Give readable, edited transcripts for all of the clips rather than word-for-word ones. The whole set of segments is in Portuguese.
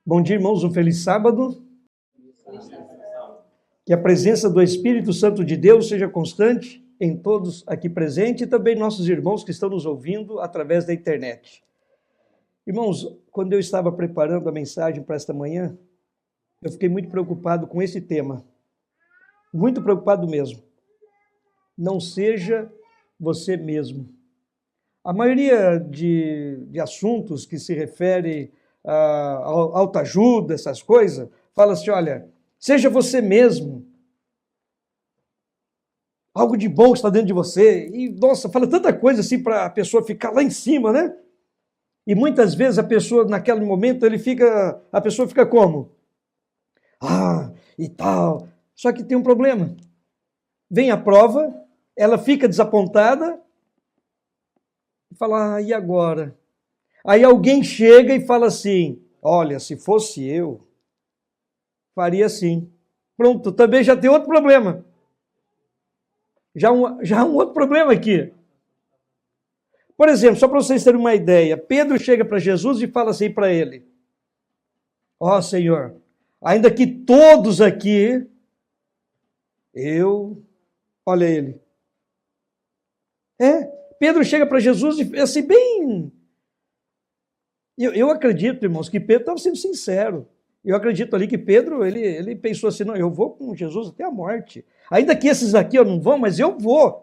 Bom dia, irmãos, um feliz sábado. Que a presença do Espírito Santo de Deus seja constante em todos aqui presentes e também nossos irmãos que estão nos ouvindo através da internet. Irmãos, quando eu estava preparando a mensagem para esta manhã, eu fiquei muito preocupado com esse tema. Muito preocupado mesmo. Não seja você mesmo. A maioria de assuntos que se refere a autoajuda, essas coisas, fala assim, olha, seja você mesmo. Algo de bom que está dentro de você. E, nossa, fala tanta coisa assim para a pessoa ficar lá em cima, né? E muitas vezes a pessoa, naquele momento, a pessoa fica como? E tal. Só que tem um problema. Vem a prova, ela fica desapontada e fala, e agora? Aí alguém chega e fala assim, olha, se fosse eu, faria assim. Pronto, também já tem outro problema. Já um outro problema aqui. Por exemplo, só para vocês terem uma ideia, Pedro chega para Jesus e fala assim para ele, ó Senhor, ainda que todos aqui, olha ele. Pedro chega para Jesus e assim, bem... Eu acredito, irmãos, que Pedro estava sendo sincero. Eu acredito ali que Pedro, ele pensou assim, não, eu vou com Jesus até a morte. Ainda que esses aqui não vão, mas eu vou. O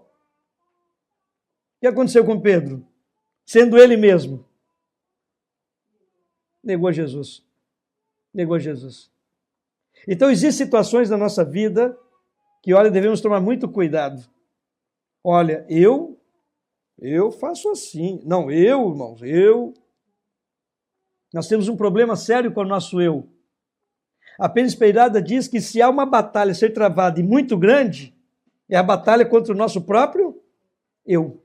que aconteceu com Pedro? Sendo ele mesmo. Negou Jesus. Negou Jesus. Então, existem situações na nossa vida que, olha, devemos tomar muito cuidado. Olha, eu faço assim. Não, irmãos, Nós temos um problema sério com o nosso eu. A Pena Espeirada diz que se há uma batalha a ser travada e muito grande, é a batalha contra o nosso próprio eu.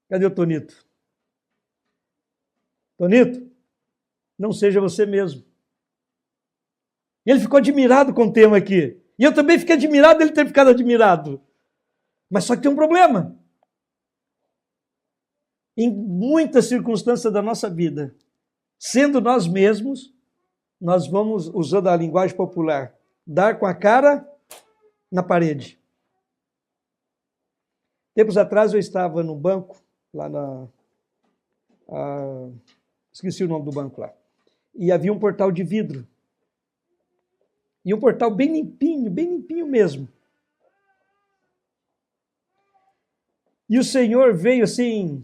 Cadê o Tonito? Tonito, não seja você mesmo. Ele ficou admirado com o tema aqui. E eu também fiquei admirado dele ter ficado admirado. Mas só que tem um problema. Em muitas circunstâncias da nossa vida, sendo nós mesmos, nós vamos, usando a linguagem popular, dar com a cara na parede. Tempos atrás eu estava no banco, lá esqueci o nome do banco lá, e havia um portal de vidro. E um portal bem limpinho mesmo. E o senhor veio assim,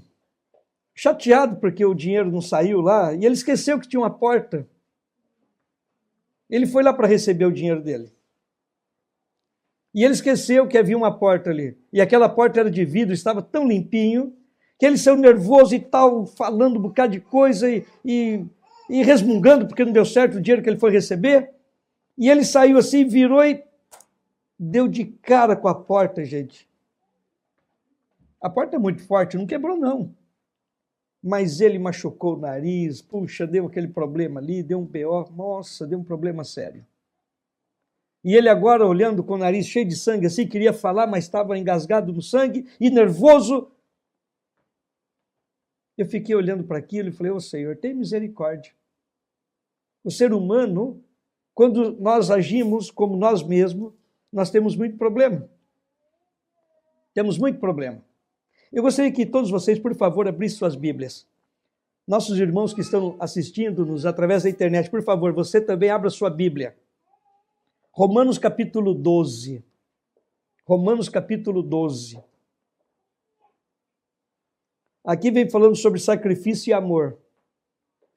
chateado porque o dinheiro não saiu lá, e ele esqueceu que tinha uma porta. Ele foi lá para receber o dinheiro dele. E ele esqueceu que havia uma porta ali. E aquela porta era de vidro, estava tão limpinho, que ele saiu nervoso e tal, falando um bocado de coisa e resmungando porque não deu certo o dinheiro que ele foi receber. E ele saiu assim, virou e deu de cara com a porta, gente. A porta é muito forte, não quebrou não. Mas ele machucou o nariz, puxa, deu aquele problema ali, deu um BO, nossa, deu um problema sério. E ele agora, olhando com o nariz cheio de sangue assim, queria falar, mas estava engasgado no sangue e nervoso. Eu fiquei olhando para aquilo e falei, ô Senhor, tem misericórdia. O ser humano, quando nós agimos como nós mesmos, nós temos muito problema. Temos muito problema. Eu gostaria que todos vocês, por favor, abrissem suas Bíblias. Nossos irmãos que estão assistindo-nos através da internet, por favor, você também abra sua Bíblia. Romanos capítulo 12. Romanos capítulo 12. Aqui vem falando sobre sacrifício e amor.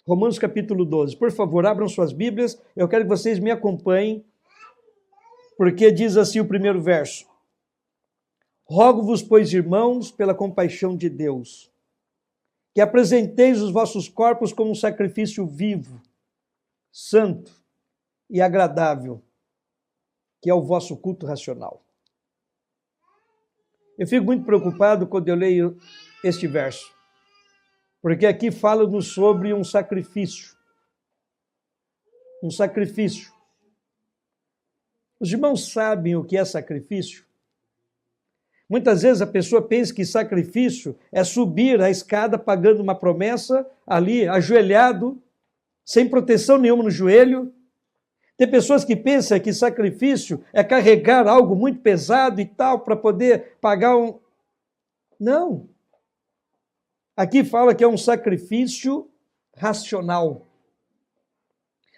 Romanos capítulo 12. Por favor, abram suas Bíblias. Eu quero que vocês me acompanhem, porque diz assim o primeiro verso. Rogo-vos, pois, irmãos, pela compaixão de Deus, que apresenteis os vossos corpos como um sacrifício vivo, santo e agradável, que é o vosso culto racional. Eu fico muito preocupado quando eu leio este verso, porque aqui fala-nos sobre um sacrifício. Um sacrifício. Os irmãos sabem o que é sacrifício? Muitas vezes a pessoa pensa que sacrifício é subir a escada pagando uma promessa ali, ajoelhado, sem proteção nenhuma no joelho. Tem pessoas que pensam que sacrifício é carregar algo muito pesado e tal para poder pagar um... Não. Aqui fala que é um sacrifício racional.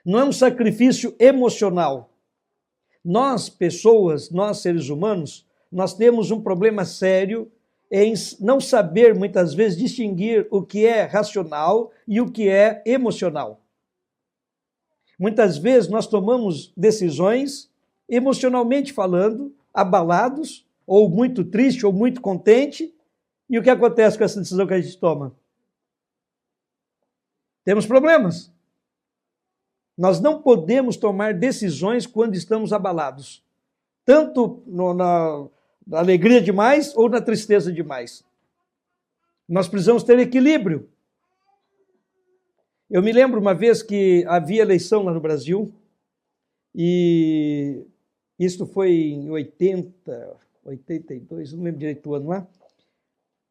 Não é um sacrifício emocional. Nós, pessoas, nós seres humanos, nós temos um problema sério em não saber, muitas vezes, distinguir o que é racional e o que é emocional. Muitas vezes nós tomamos decisões, emocionalmente falando, abalados, ou muito triste, ou muito contente, e o que acontece com essa decisão que a gente toma? Temos problemas. Nós não podemos tomar decisões quando estamos abalados, tanto na alegria demais ou na tristeza demais. Nós precisamos ter equilíbrio. Eu me lembro uma vez que havia eleição lá no Brasil, e isso foi em 80, 82, não lembro direito o ano lá,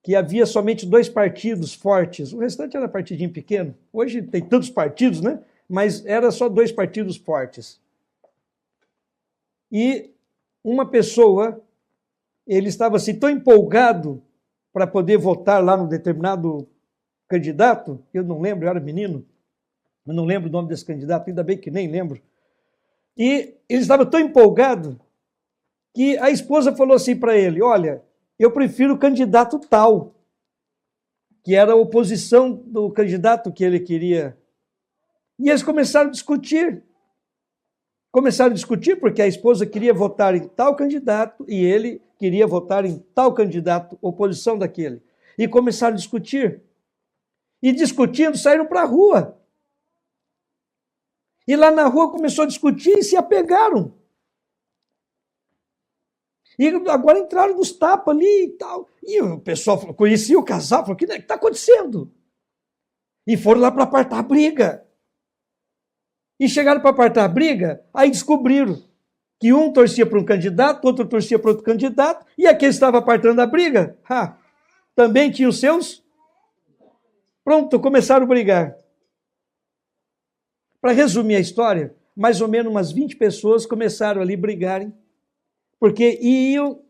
que havia somente 2 partidos fortes, o restante era partidinho pequeno. Hoje tem tantos partidos, né? Mas era só 2 partidos fortes. E uma pessoa, ele estava assim tão empolgado para poder votar lá no determinado candidato, eu não lembro, eu era menino, eu não lembro o nome desse candidato, ainda bem que nem lembro. E ele estava tão empolgado que a esposa falou assim para ele: olha, eu prefiro o candidato tal, que era a oposição do candidato que ele queria. E eles começaram a discutir. Começaram a discutir porque a esposa queria votar em tal candidato e ele queria votar em tal candidato, oposição daquele. E começaram a discutir. E discutindo, saíram para a rua. E lá na rua começou a discutir e se apegaram. E agora entraram nos tapas ali e tal. E o pessoal conhecia o casal, falou: o que está acontecendo? E foram lá para apartar a briga. E chegaram para apartar a briga, aí descobriram que um torcia para um candidato, outro torcia para outro candidato, e aquele estava apartando a briga, também tinha os seus. Pronto, começaram a brigar. Para resumir a história, mais ou menos umas 20 pessoas começaram ali a brigarem, porque iam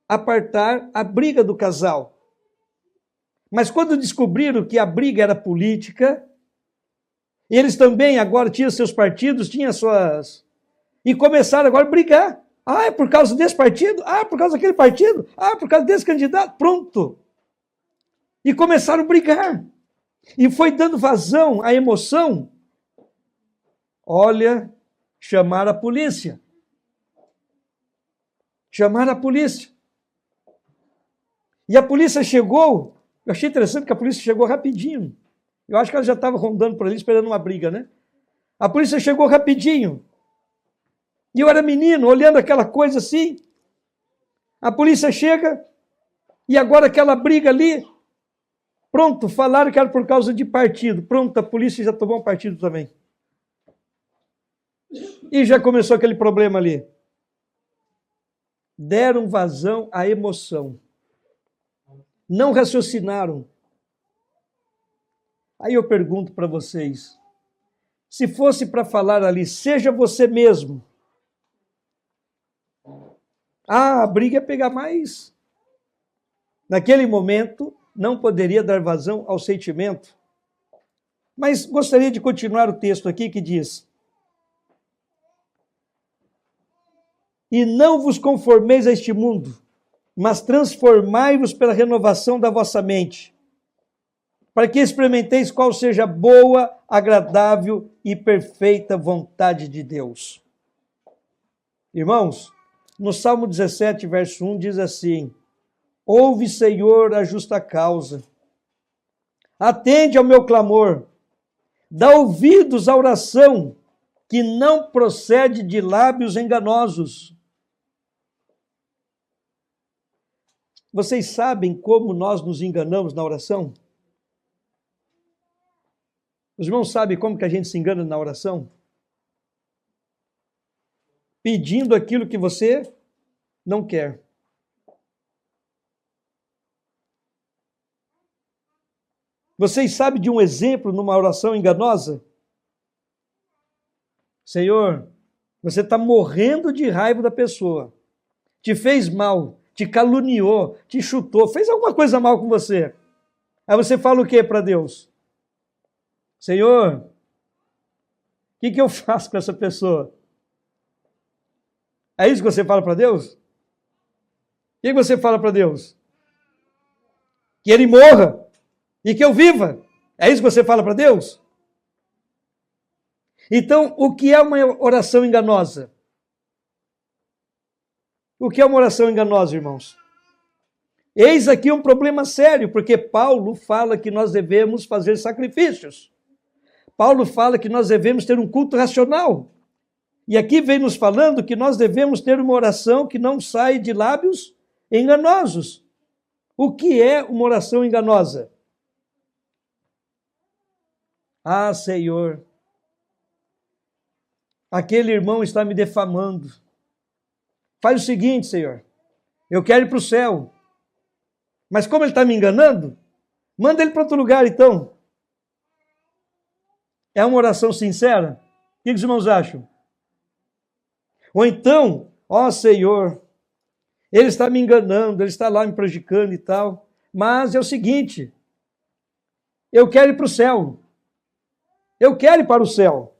apartar a briga do casal. Mas quando descobriram que a briga era política, eles também agora tinham seus partidos, tinham suas... E começaram agora a brigar. É por causa desse partido? É por causa daquele partido? É por causa desse candidato? Pronto. E começaram a brigar. E foi dando vazão à emoção. Olha, chamaram a polícia. Chamaram a polícia. E a polícia chegou. Eu achei interessante que a polícia chegou rapidinho. Eu acho que ela já estava rondando por ali, esperando uma briga, né? A polícia chegou rapidinho. E eu era menino, olhando aquela coisa assim. A polícia chega, e agora aquela briga ali. Pronto, falaram que era por causa de partido. Pronto, a polícia já tomou um partido também. E já começou aquele problema ali. Deram vazão à emoção. Não raciocinaram. Aí eu pergunto para vocês, se fosse para falar ali, seja você mesmo, a briga ia pegar mais. Naquele momento, não poderia dar vazão ao sentimento. Mas gostaria de continuar o texto aqui que diz: e não vos conformeis a este mundo, mas transformai-vos pela renovação da vossa mente, para que experimenteis qual seja a boa, agradável e perfeita vontade de Deus. Irmãos, no Salmo 17, verso 1, diz assim: ouve, Senhor, a justa causa, atende ao meu clamor, dá ouvidos à oração, que não procede de lábios enganosos. Vocês sabem como nós nos enganamos na oração? Os irmãos sabem como que a gente se engana na oração? Pedindo aquilo que você não quer. Vocês sabem de um exemplo numa oração enganosa? Senhor, você está morrendo de raiva da pessoa. Te fez mal, te caluniou, te chutou, fez alguma coisa mal com você. Aí você fala o que para Deus? Senhor, o que eu faço com essa pessoa? É isso que você fala para Deus? O que você fala para Deus? Que ele morra e que eu viva. É isso que você fala para Deus? Então, o que é uma oração enganosa? O que é uma oração enganosa, irmãos? Eis aqui um problema sério, porque Paulo fala que nós devemos fazer sacrifícios. Paulo fala que nós devemos ter um culto racional. E aqui vem nos falando que nós devemos ter uma oração que não sai de lábios enganosos. O que é uma oração enganosa? Ah, Senhor, aquele irmão está me defamando. Faz o seguinte, Senhor, eu quero ir para o céu. Mas como ele está me enganando, manda ele para outro lugar, então. É uma oração sincera? O que os irmãos acham? Ou então, ó Senhor, ele está me enganando, ele está lá me prejudicando e tal. Mas é o seguinte, eu quero ir para o céu. Eu quero ir para o céu.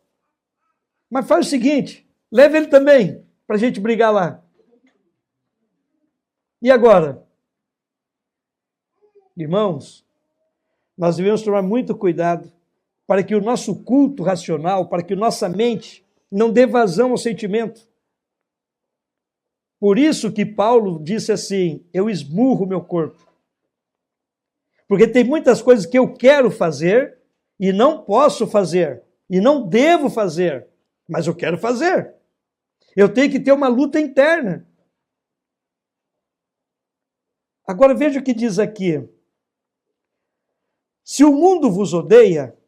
Mas faz o seguinte, leva ele também, para a gente brigar lá. E agora? Irmãos, nós devemos tomar muito cuidado para que o nosso culto racional, para que nossa mente não dê vazão ao sentimento. Por isso que Paulo disse assim, eu esmurro o meu corpo. Porque tem muitas coisas que eu quero fazer e não posso fazer, e não devo fazer, mas eu quero fazer. Eu tenho que ter uma luta interna. Agora veja o que diz aqui. Se o mundo vos odeia,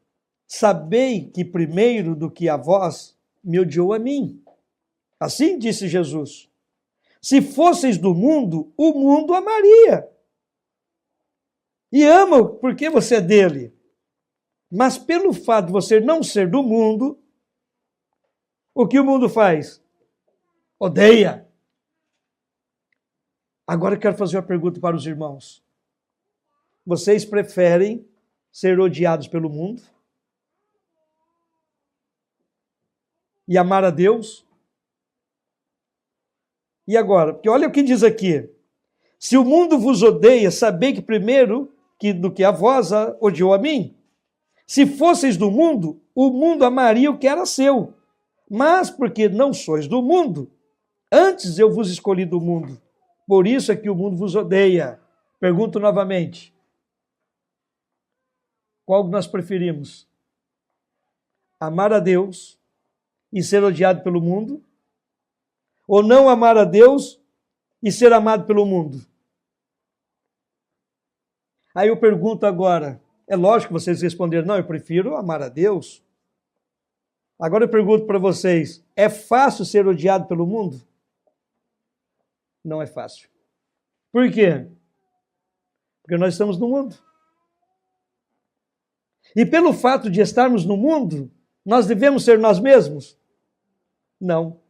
sabei que primeiro do que a vós, me odiou a mim. Assim disse Jesus. Se fosseis do mundo, o mundo amaria. E ama porque você é dele. Mas pelo fato de você não ser do mundo, o que o mundo faz? Odeia. Agora eu quero fazer uma pergunta para os irmãos. Vocês preferem ser odiados pelo mundo e amar a Deus? E agora? Porque olha o que diz aqui. Se o mundo vos odeia, sabei que primeiro do que a vós odiou a mim. Se fosseis do mundo, o mundo amaria o que era seu. Mas porque não sois do mundo, antes eu vos escolhi do mundo. Por isso é que o mundo vos odeia. Pergunto novamente. Qual nós preferimos? Amar a Deus e ser odiado pelo mundo? Ou não amar a Deus e ser amado pelo mundo? Aí eu pergunto agora, é lógico que vocês responderam, não, eu prefiro amar a Deus. Agora eu pergunto para vocês, é fácil ser odiado pelo mundo? Não é fácil. Por quê? Porque nós estamos no mundo. E pelo fato de estarmos no mundo, nós devemos ser nós mesmos? Não.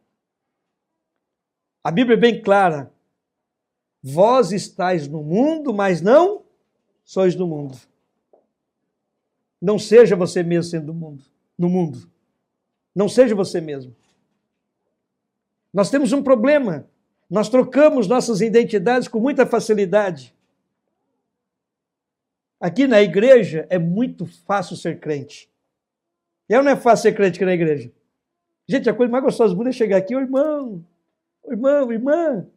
A Bíblia é bem clara. Vós estáis no mundo, mas não sois do mundo. Não seja você mesmo sendo do mundo, no mundo. Não seja você mesmo. Nós temos um problema. Nós trocamos nossas identidades com muita facilidade. Aqui na igreja é muito fácil ser crente. E não é fácil ser crente aqui na igreja. Gente, a coisa mais gostosa do mundo é chegar aqui, irmão, irmã.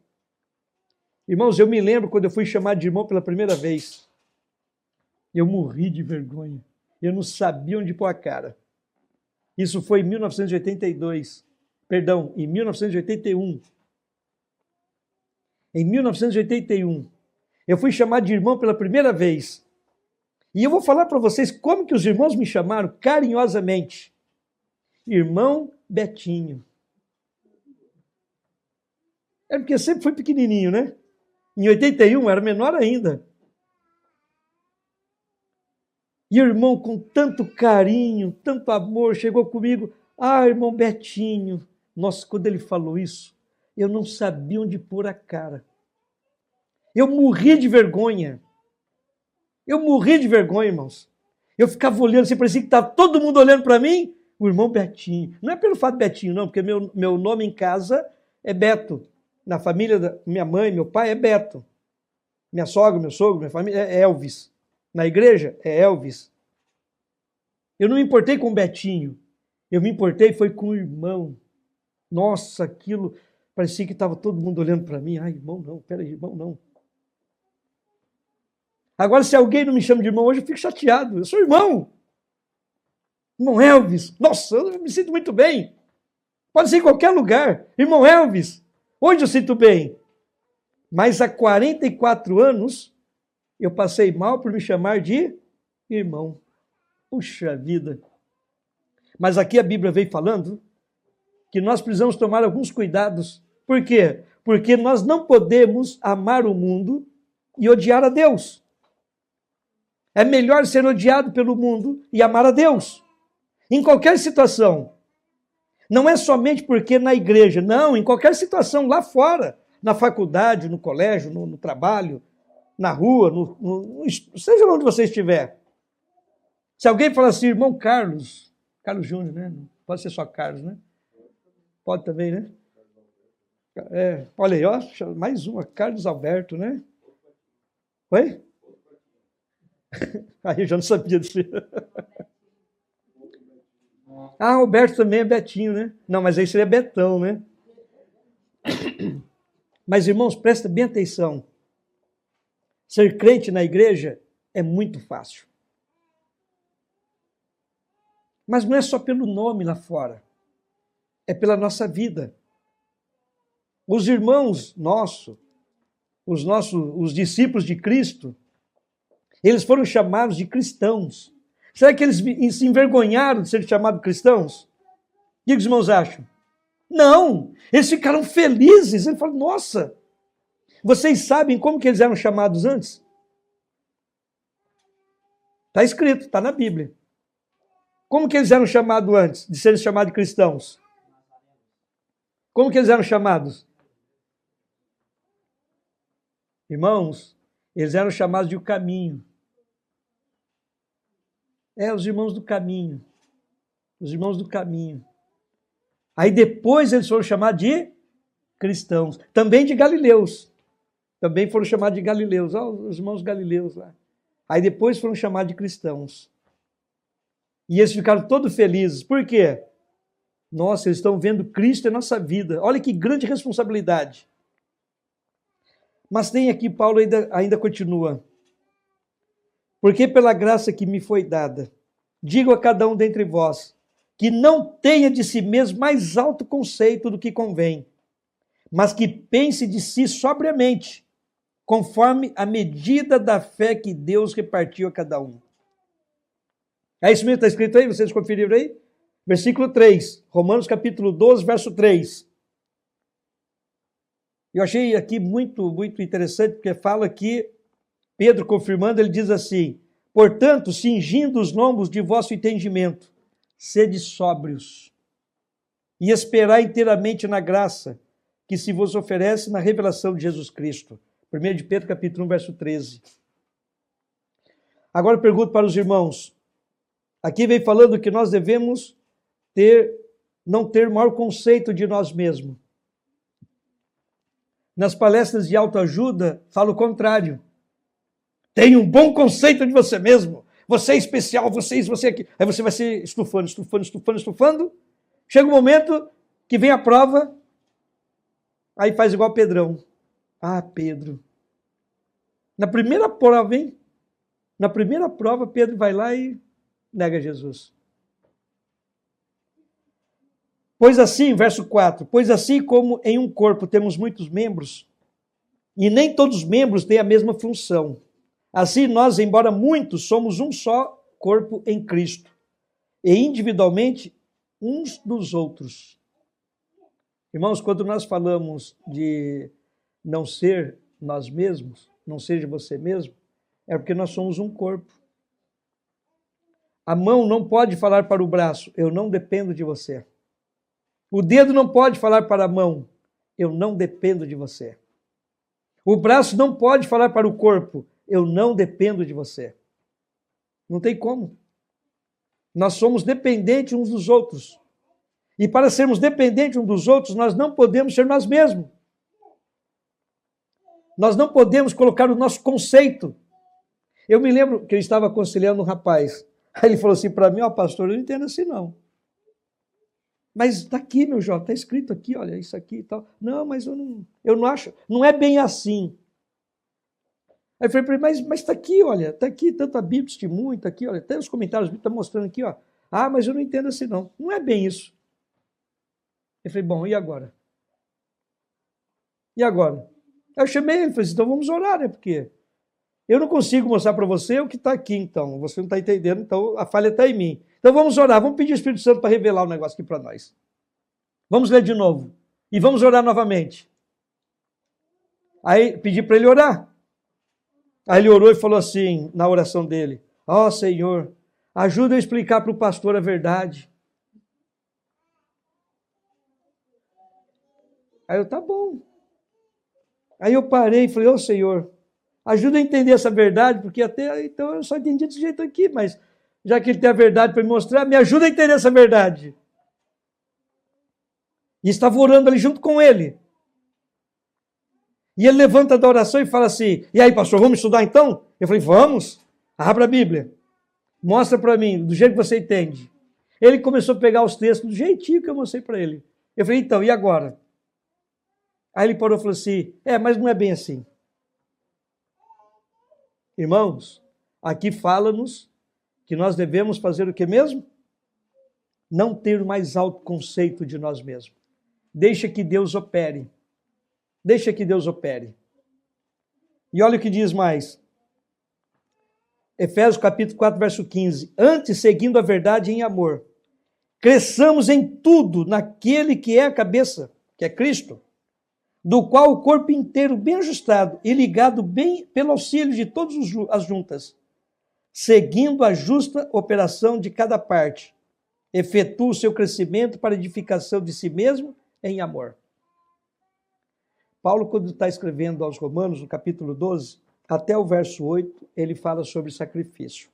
Irmãos, eu me lembro quando eu fui chamado de irmão pela primeira vez. Eu morri de vergonha. Eu não sabia onde pôr a cara. Isso foi em 1982. Perdão, em 1981. Em 1981. Eu fui chamado de irmão pela primeira vez. E eu vou falar para vocês como que os irmãos me chamaram carinhosamente. Irmão Betinho. É porque eu sempre fui pequenininho, né? Em 81 era menor ainda. E o irmão, com tanto carinho, tanto amor, chegou comigo. Ah, irmão Betinho. Nossa, quando ele falou isso, eu não sabia onde pôr a cara. Eu morri de vergonha. Eu morri de vergonha, irmãos. Eu ficava olhando, assim, parecia que estava todo mundo olhando para mim. O irmão Betinho. Não é pelo fato de Betinho, não, porque meu nome em casa é Beto. Na família da minha mãe, meu pai é Beto. Minha sogra, meu sogro, minha família é Elvis. Na igreja é Elvis. Eu não me importei com o Betinho. Eu me importei foi com o irmão. Nossa, aquilo parecia que estava todo mundo olhando para mim. Ai, irmão não, peraí, irmão não. Agora, se alguém não me chama de irmão hoje, eu fico chateado. Eu sou irmão. Irmão Elvis. Nossa, eu me sinto muito bem. Pode ser em qualquer lugar. Irmão Elvis. Hoje eu sinto bem. Mas há 44 anos, eu passei mal por me chamar de irmão. Puxa vida. Mas aqui a Bíblia veio falando que nós precisamos tomar alguns cuidados. Por quê? Porque nós não podemos amar o mundo e odiar a Deus. É melhor ser odiado pelo mundo e amar a Deus. Em qualquer situação. Não é somente porque na igreja, não, em qualquer situação lá fora, na faculdade, no colégio, no trabalho, na rua, seja onde você estiver. Se alguém falar assim, irmão Carlos Júnior, né? Não pode ser só Carlos, né? Pode também, né? Olha aí, ó, mais uma, Carlos Alberto, né? Oi? Aí eu já não sabia disso. Ah, Alberto também é Betinho, né? Não, mas aí seria Betão, né? Mas, irmãos, presta bem atenção. Ser crente na igreja é muito fácil. Mas não é só pelo nome lá fora. É pela nossa vida. Os irmãos nossos, os discípulos de Cristo, eles foram chamados de cristãos. Será que eles se envergonharam de serem chamados cristãos? O que os irmãos acham? Não, eles ficaram felizes. Ele falou, nossa, vocês sabem como que eles eram chamados antes? Está escrito, está na Bíblia. Como que eles eram chamados antes de serem chamados de cristãos? Como que eles eram chamados? Irmãos, eles eram chamados de o caminho. Os irmãos do caminho. Os irmãos do caminho. Aí depois eles foram chamados de cristãos. Também de galileus. Também foram chamados de galileus. Os irmãos galileus lá. Aí depois foram chamados de cristãos. E eles ficaram todos felizes. Por quê? Nossa, eles estão vendo Cristo em nossa vida. Olha que grande responsabilidade. Mas tem aqui, Paulo ainda continua. Porque pela graça que me foi dada, digo a cada um dentre vós, que não tenha de si mesmo mais alto conceito do que convém, mas que pense de si sobriamente, conforme a medida da fé que Deus repartiu a cada um. É isso mesmo que está escrito aí? Vocês conferiram aí? Versículo 3, Romanos capítulo 12, verso 3. Eu achei aqui muito, muito interessante, porque fala que Pedro, confirmando, ele diz assim, portanto, cingindo os lombos de vosso entendimento, sede sóbrios e esperai inteiramente na graça que se vos oferece na revelação de Jesus Cristo. 1 de Pedro, capítulo 1, verso 13. Agora eu pergunto para os irmãos, aqui vem falando que nós devemos não ter maior conceito de nós mesmos. Nas palestras de autoajuda, fala o contrário. Tenha um bom conceito de você mesmo. Você é especial, você aqui. Aí você vai se estufando. Chega um momento que vem a prova, aí faz igual Pedrão. Ah, Pedro. Na primeira prova, hein? Na primeira prova, Pedro vai lá e nega Jesus. Pois assim, verso 4, pois assim como em um corpo temos muitos membros, e nem todos os membros têm a mesma função, assim nós, embora muitos, somos um só corpo em Cristo, e individualmente uns dos outros. Irmãos, quando nós falamos de não ser nós mesmos, não seja você mesmo, é porque nós somos um corpo. A mão não pode falar para o braço, eu não dependo de você. O dedo não pode falar para a mão, eu não dependo de você. O braço não pode falar para o corpo, eu não dependo de você. Não tem como. Nós somos dependentes uns dos outros. E para sermos dependentes uns dos outros, nós não podemos ser nós mesmos. Nós não podemos colocar o nosso conceito. Eu me lembro que eu estava aconselhando um rapaz. Aí ele falou assim para mim, pastor, eu não entendo assim não. Mas está aqui, meu jovem, está escrito aqui, olha, isso aqui e tal. Não, mas eu não acho, não é bem assim. Aí eu falei para ele, mas está aqui, olha, está aqui, tanto a Bíblia testemunha, está aqui, olha, até os comentários, está mostrando aqui, ó. Mas eu não entendo assim não. Não é bem isso. Eu falei, bom, e agora? E agora? Aí eu chamei ele, falei assim, então vamos orar, né, porque eu não consigo mostrar para você o que está aqui, então. Você não está entendendo, então a falha está em mim. Então vamos orar, vamos pedir ao Espírito Santo para revelar o negócio aqui para nós. Vamos ler de novo. E vamos orar novamente. Aí pedi para ele orar. Aí ele orou e falou assim, na oração dele, Senhor, ajuda a explicar para o pastor a verdade. Aí eu, tá bom. Aí eu parei e falei, Senhor, ajuda a entender essa verdade, porque até então eu só entendi desse jeito aqui, mas já que ele tem a verdade para me mostrar, me ajuda a entender essa verdade. E estava orando ali junto com ele. E ele levanta da oração e fala assim, e aí, pastor, vamos estudar então? Eu falei, vamos, abra a Bíblia, mostra para mim, do jeito que você entende. Ele começou a pegar os textos do jeitinho que eu mostrei para ele. Eu falei, então, e agora? Aí ele parou e falou assim, mas não é bem assim. Irmãos, aqui fala-nos que nós devemos fazer o que mesmo? Não ter mais alto conceito de nós mesmos. Deixa que Deus opere. Deixa que Deus opere. E olha o que diz mais. Efésios capítulo 4, verso 15. Antes, seguindo a verdade em amor, cresçamos em tudo naquele que é a cabeça, que é Cristo, do qual o corpo inteiro bem ajustado e ligado bem pelo auxílio de todas as juntas, seguindo a justa operação de cada parte, efetua o seu crescimento para edificação de si mesmo em amor. Paulo, quando está escrevendo aos Romanos, no capítulo 12, até o verso 8, ele fala sobre sacrifício.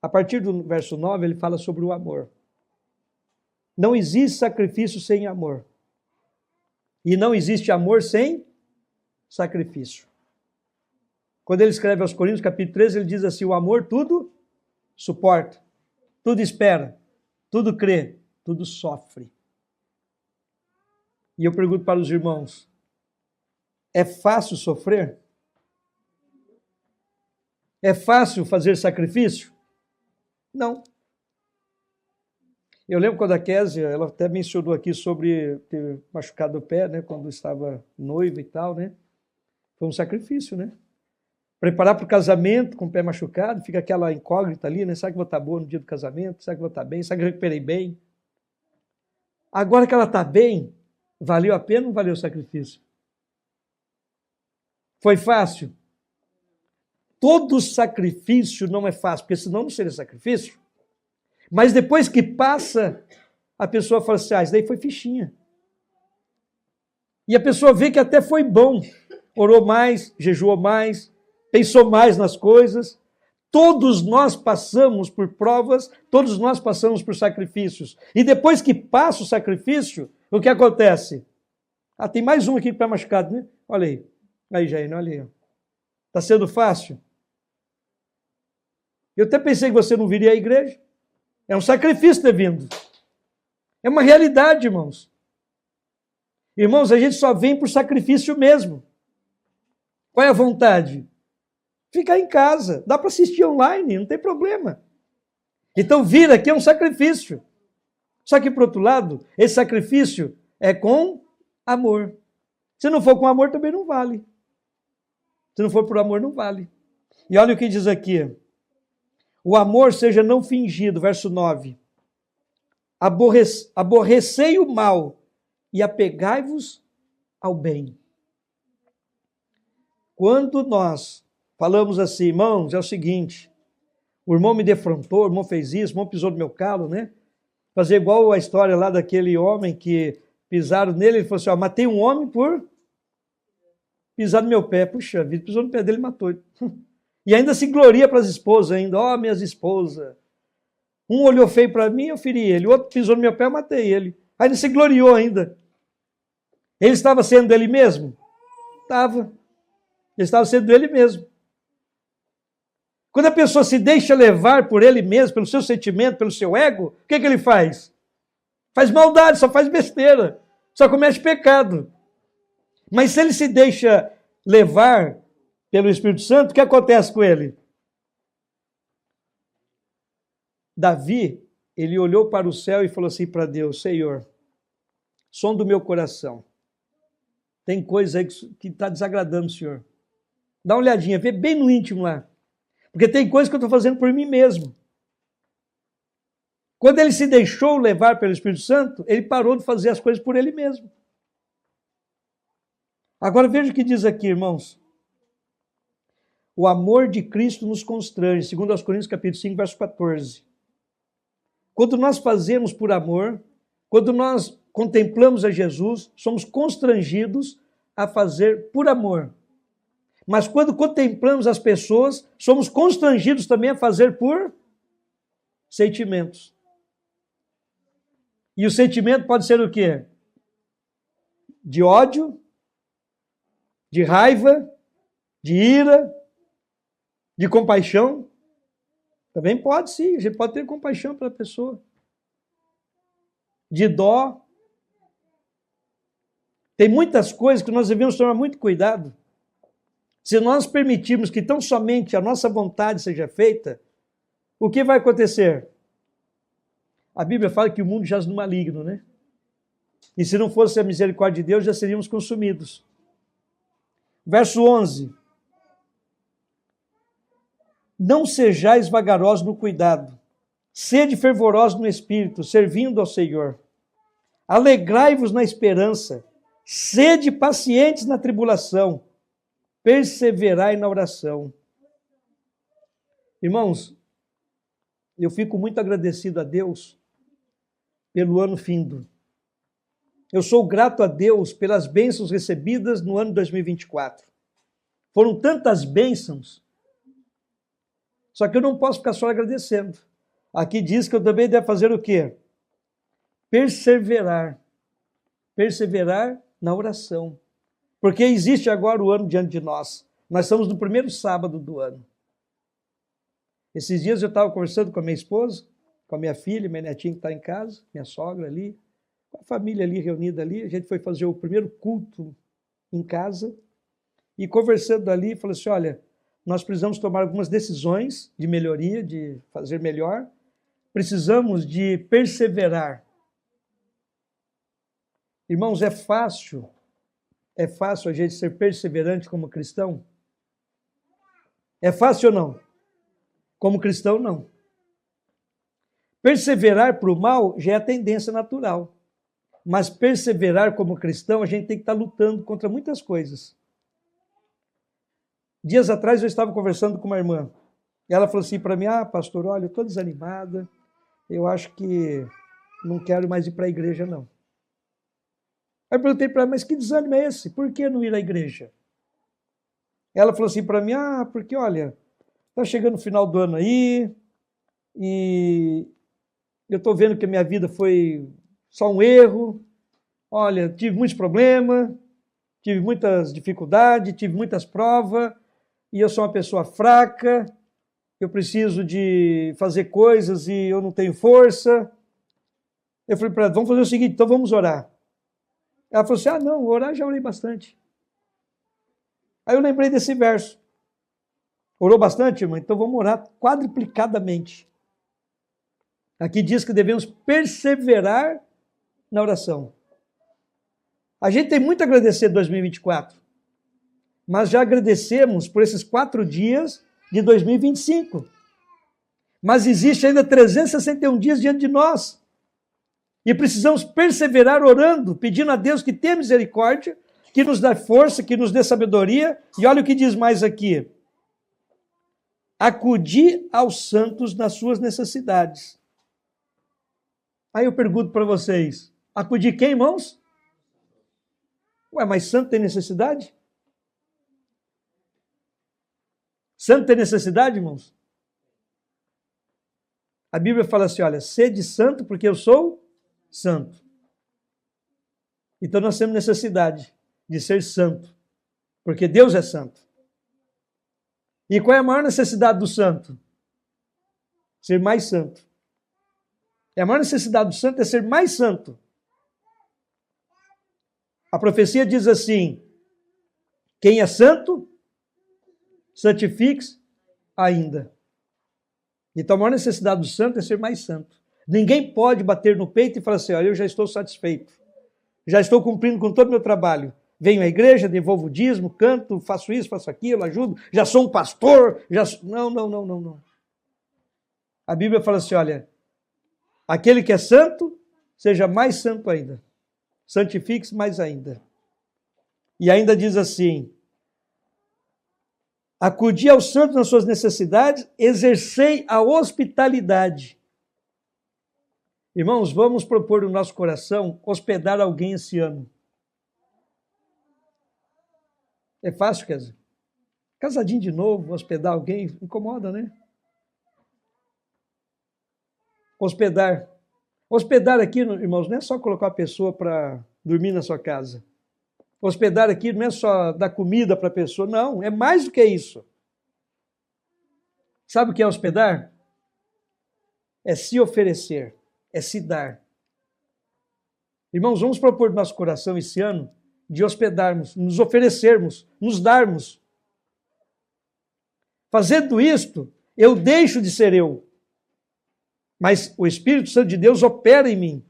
A partir do verso 9, ele fala sobre o amor. Não existe sacrifício sem amor. E não existe amor sem sacrifício. Quando ele escreve aos Coríntios, capítulo 13, ele diz assim, o amor tudo suporta, tudo espera, tudo crê, tudo sofre. E eu pergunto para os irmãos, é fácil sofrer? É fácil fazer sacrifício? Não. Eu lembro quando a Késia, ela até mencionou aqui sobre ter machucado o pé, né, quando estava noiva e tal, né? Foi um sacrifício, né? Preparar para o casamento com o pé machucado, fica aquela incógnita ali, né? Será que vou estar boa no dia do casamento? Será que vou estar bem? Será que eu recuperei bem? Agora que ela está bem, valeu a pena ou não valeu o sacrifício? Foi fácil? Todo sacrifício não é fácil, porque senão não seria sacrifício. Mas depois que passa, a pessoa fala assim, isso daí foi fichinha. E a pessoa vê que até foi bom. Orou mais, jejuou mais, pensou mais nas coisas. Todos nós passamos por provas, todos nós passamos por sacrifícios. E depois que passa o sacrifício, o que acontece? Tem mais um aqui que está machucado, né? Olha aí. Aí, Jair, olha aí. Está sendo fácil? Eu até pensei que você não viria à igreja. É um sacrifício ter vindo. É uma realidade, irmãos. Irmãos, a gente só vem por sacrifício mesmo. Qual é a vontade? Ficar em casa. Dá para assistir online, não tem problema. Então, vir aqui é um sacrifício. Só que, por outro lado, esse sacrifício é com amor. Se não for com amor, também não vale. Se não for por amor, não vale. E olha o que diz aqui. O amor seja não fingido, verso 9. Aborrecei o mal e apegai-vos ao bem. Quando nós falamos assim, irmãos, é o seguinte, O irmão me defrontou, o irmão fez isso, o irmão pisou no meu calo, né? Fazer igual a história lá daquele homem que pisaram nele, ele falou assim, ó, matei um homem por pisar no meu pé. Puxa vida, pisou no pé dele e matou ele. E ainda se gloria para as esposas ainda, ó, minhas esposas. Um olhou feio para mim, eu feri ele. O outro pisou no meu pé, eu matei ele. Ainda se gloriou ainda. Ele estava sendo ele mesmo? Estava. Ele estava sendo ele mesmo. Quando a pessoa se deixa levar por ele mesmo, pelo seu sentimento, pelo seu ego, o que ele faz? Faz maldade, só faz besteira, só comete pecado. Mas se ele se deixa levar pelo Espírito Santo, o que acontece com ele? Davi, ele olhou para o céu e falou assim para Deus, Senhor, som do meu coração, tem coisa aí que está desagradando o Senhor. Dá uma olhadinha, vê bem no íntimo lá. Porque tem coisa que eu estou fazendo por mim mesmo. Quando ele se deixou levar pelo Espírito Santo, ele parou de fazer as coisas por ele mesmo. Agora veja o que diz aqui, irmãos. O amor de Cristo nos constrange, segundo aos Coríntios capítulo 5, verso 14. Quando nós fazemos por amor, quando nós contemplamos a Jesus, somos constrangidos a fazer por amor. Mas quando contemplamos as pessoas, somos constrangidos também a fazer por sentimentos. E o sentimento pode ser o quê? De ódio, de raiva, de ira, de compaixão. Também pode, sim, a gente pode ter compaixão pela pessoa. De dó. Tem muitas coisas que nós devemos tomar muito cuidado. Se nós permitirmos que tão somente a nossa vontade seja feita, o que vai acontecer? A Bíblia fala que o mundo jaz no maligno, né? E se não fosse a misericórdia de Deus, já seríamos consumidos. Verso 11. Não sejais vagarosos no cuidado, sede fervorosos no espírito, servindo ao Senhor. Alegrai-vos na esperança, sede pacientes na tribulação, perseverai na oração. Irmãos, eu fico muito agradecido a Deus pelo ano findo. Eu sou grato a Deus pelas bênçãos recebidas no ano 2024. Foram tantas bênçãos, só que eu não posso ficar só agradecendo. Aqui diz que eu também devo fazer o quê? Perseverar. Perseverar na oração. Porque existe agora o ano diante de nós. Nós estamos no primeiro sábado do ano. Esses dias eu estava conversando com a minha esposa, com a minha filha, minha netinha que está em casa, minha sogra ali, com a família ali reunida ali. A gente foi fazer o primeiro culto em casa e conversando ali, falou assim, olha, nós precisamos tomar algumas decisões de melhoria, de fazer melhor. Precisamos de perseverar. Irmãos, é fácil a gente ser perseverante como cristão? É fácil ou não? Como cristão, não. Perseverar para o mal já é a tendência natural. Mas perseverar como cristão, a gente tem que estar lutando contra muitas coisas. Dias atrás eu estava conversando com uma irmã. Ela falou assim para mim, pastor, olha, eu estou desanimada, eu acho que não quero mais ir para a igreja, não. Aí eu perguntei para ela, mas que desânimo é esse? Por que não ir à igreja? Ela falou assim para mim, porque olha, está chegando o final do ano aí, e eu estou vendo que a minha vida foi só um erro, olha, tive muitos problemas, tive muitas dificuldades, tive muitas provas, e eu sou uma pessoa fraca, eu preciso de fazer coisas e eu não tenho força. Eu falei para ela, vamos fazer o seguinte, então vamos orar. Ela falou assim, não, orar já orei bastante. Aí eu lembrei desse verso. Orou bastante, irmã? Então vamos orar quadruplicadamente. Aqui diz que devemos perseverar na oração. A gente tem muito a agradecer em 2024, mas já agradecemos por esses 4 dias de 2025. Mas existe ainda 361 dias diante de nós. E precisamos perseverar orando, pedindo a Deus que tenha misericórdia, que nos dê força, que nos dê sabedoria. E olha o que diz mais aqui. Acudi aos santos nas suas necessidades. Aí eu pergunto para vocês, acudir quem, irmãos? Ué, mas santo tem necessidade? Santo tem necessidade, irmãos? A Bíblia fala assim, olha, sede santo porque eu sou santo. Então nós temos necessidade de ser santo, porque Deus é santo. E qual é a maior necessidade do santo? Ser mais santo. E a maior necessidade do santo é ser mais santo. A profecia diz assim, quem é santo, santifique-se ainda. Então a maior necessidade do santo é ser mais santo. Ninguém pode bater no peito e falar assim, olha, eu já estou satisfeito. Já estou cumprindo com todo o meu trabalho. Venho à igreja, devolvo o dízimo, canto, faço isso, faço aquilo, ajudo, já sou um pastor. Não. A Bíblia fala assim, olha, aquele que é santo, seja mais santo ainda. Santifique-se mais ainda. E ainda diz assim, acudi aos santos nas suas necessidades, exercei a hospitalidade. Irmãos, vamos propor no nosso coração hospedar alguém esse ano. É fácil, quer dizer. Casadinho de novo, hospedar alguém, incomoda, né? Hospedar. Hospedar aqui, irmãos, não é só colocar a pessoa para dormir na sua casa. Hospedar aqui não é só dar comida para a pessoa, não, é mais do que isso. Sabe o que é hospedar? É se oferecer, é se dar. Irmãos, vamos propor no nosso coração esse ano de hospedarmos, nos oferecermos, nos darmos. Fazendo isto, eu deixo de ser eu. Mas o Espírito Santo de Deus opera em mim.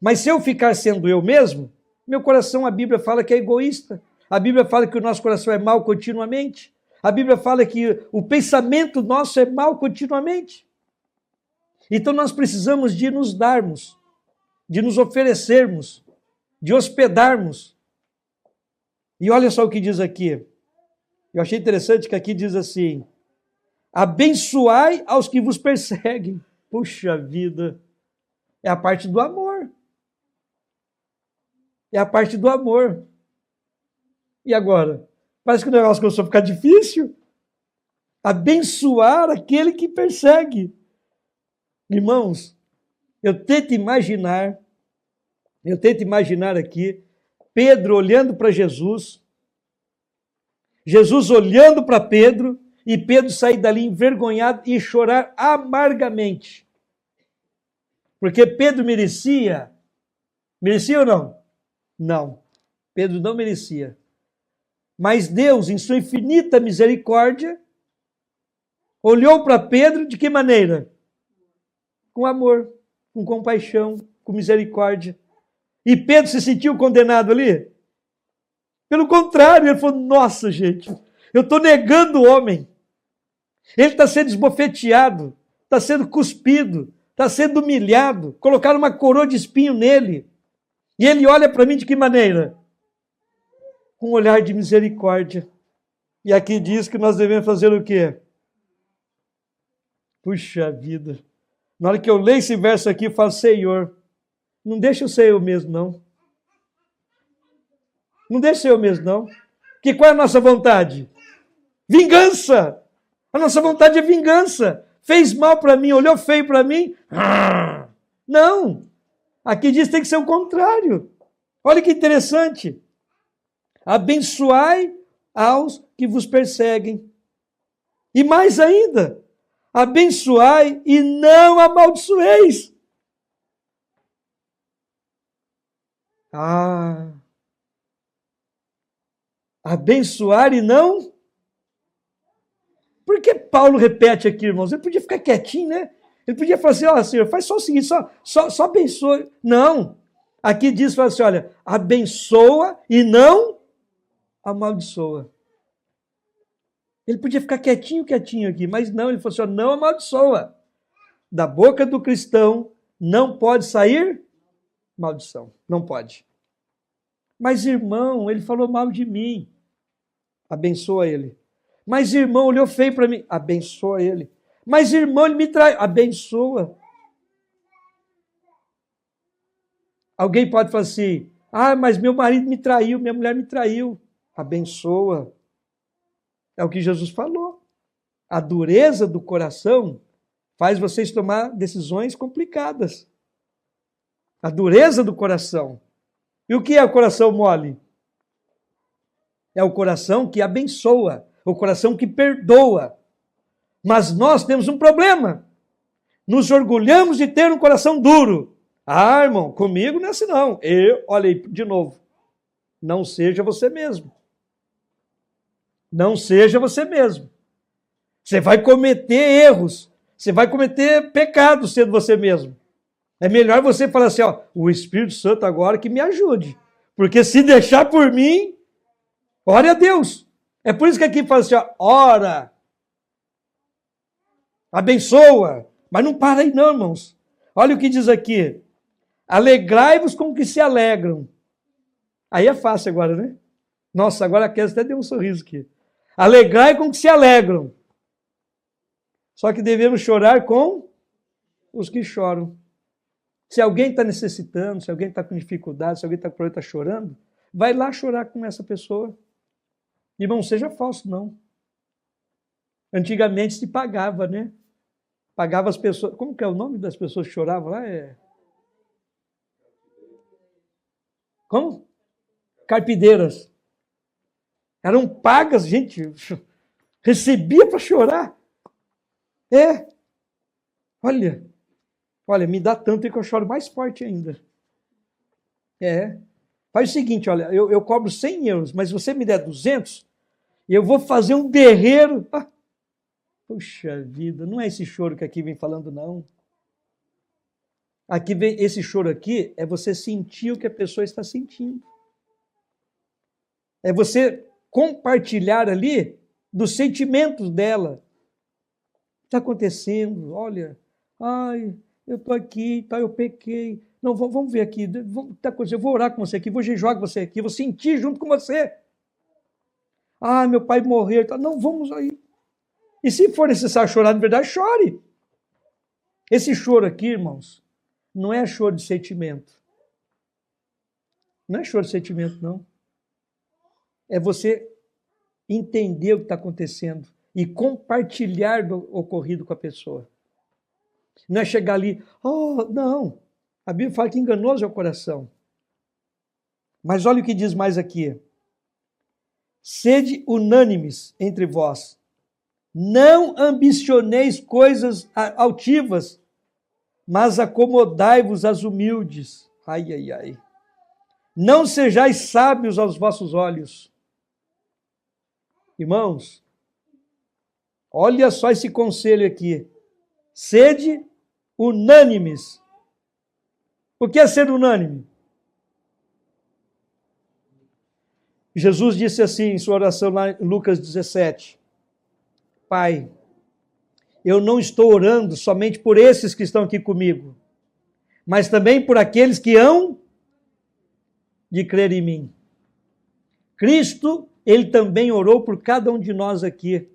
Mas se eu ficar sendo eu mesmo, meu coração, a Bíblia fala que é egoísta. A Bíblia fala que o nosso coração é mau continuamente. A Bíblia fala que o pensamento nosso é mau continuamente. Então nós precisamos de nos darmos, de nos oferecermos, de hospedarmos. E olha só o que diz aqui. Eu achei interessante que aqui diz assim, abençoai aos que vos perseguem. Puxa vida, é a parte do amor. É a parte do amor. E agora? Parece que o negócio começou a ficar difícil. Abençoar aquele que persegue. Irmãos, eu tento imaginar aqui, Pedro olhando para Jesus, Jesus olhando para Pedro, e Pedro sair dali envergonhado e chorar amargamente. Porque Pedro merecia. Merecia ou não? Não. Pedro não merecia. Mas Deus, em sua infinita misericórdia, olhou para Pedro de que maneira? Com amor, com compaixão, com misericórdia. E Pedro se sentiu condenado ali? Pelo contrário, ele falou, nossa gente, eu estou negando o homem. Ele está sendo esbofeteado, está sendo cuspido, está sendo humilhado, colocaram uma coroa de espinho nele. E ele olha para mim de que maneira? Com um olhar de misericórdia. E aqui diz que nós devemos fazer o quê? Puxa vida. Na hora que eu leio esse verso aqui, eu falo, Senhor, não deixa eu ser eu mesmo, não. Não deixa eu ser eu mesmo, não. Que qual é a nossa vontade? Vingança! A nossa vontade é vingança. Fez mal para mim, olhou feio para mim. Não! Aqui diz que tem que ser o contrário. Olha que interessante. Abençoai aos que vos perseguem. E mais ainda, abençoai e não amaldiçoeis. Abençoar e não. Por que Paulo repete aqui, irmãos? Ele podia ficar quietinho, né? Ele podia falar assim, ó, Senhor, faz só o seguinte, só abençoa. Não. Aqui diz, fala assim, olha, abençoa e não amaldiçoa. Ele podia ficar quietinho aqui, mas não, ele falou assim, ó, não amaldiçoa. Da boca do cristão não pode sair maldição. Não pode. Mas, irmão, ele falou mal de mim. Abençoa ele. Mas irmão olhou feio para mim, abençoa ele. Mas irmão, ele me traiu, abençoa. Alguém pode falar assim, mas meu marido me traiu, minha mulher me traiu. Abençoa. É o que Jesus falou. A dureza do coração faz vocês tomar decisões complicadas. A dureza do coração. E o que é o coração mole? É o coração que abençoa, o coração que perdoa. Mas nós temos um problema. Nos orgulhamos de ter um coração duro. Irmão, comigo não é assim não. Olha aí, de novo. Não seja você mesmo. Não seja você mesmo. Você vai cometer erros. Você vai cometer pecados sendo você mesmo. É melhor você falar assim, o Espírito Santo agora que me ajude. Porque se deixar por mim, ore a Deus. É por isso que aqui fala assim, ora, abençoa. Mas não para aí não, irmãos. Olha o que diz aqui. Alegrai-vos com que se alegram. Aí é fácil agora, né? Nossa, agora a Kézia até deu um sorriso aqui. Alegrai com que se alegram. Só que devemos chorar com os que choram. Se alguém está necessitando, se alguém está com dificuldade, se alguém está chorando, vai lá chorar com essa pessoa. E não seja falso, não. Antigamente se pagava, né? Pagava as pessoas... Como que é o nome das pessoas que choravam lá? Como? Carpideiras. Eram pagas, gente. Recebia para chorar. Olha, me dá tanto que eu choro mais forte ainda. Faz o seguinte, olha, eu cobro 100 euros, mas se você me der 200, eu vou fazer um berreiro. Puxa vida, não é esse choro que aqui vem falando, não. Aqui vem, esse choro aqui é você sentir o que a pessoa está sentindo. É você compartilhar ali dos sentimentos dela. Está acontecendo, olha, eu estou aqui, eu pequei. Não, vamos ver aqui, eu vou orar com você aqui, vou jejuar com você aqui, vou sentir junto com você. Meu pai morreu. Não, vamos aí. E se for necessário chorar, de verdade, chore. Esse choro aqui, irmãos, não é choro de sentimento. Não é choro de sentimento, não. É você entender o que está acontecendo e compartilhar do ocorrido com a pessoa. Não é chegar ali, não. A Bíblia fala que enganoso é o coração. Mas olha o que diz mais aqui. Sede unânimes entre vós. Não ambicioneis coisas altivas, mas acomodai-vos às humildes. Ai. Não sejais sábios aos vossos olhos. Irmãos, olha só esse conselho aqui. Sede unânimes. O que é ser unânime? Jesus disse assim em sua oração lá em Lucas 17. Pai, eu não estou orando somente por esses que estão aqui comigo, mas também por aqueles que hão de crer em mim. Cristo, ele também orou por cada um de nós aqui.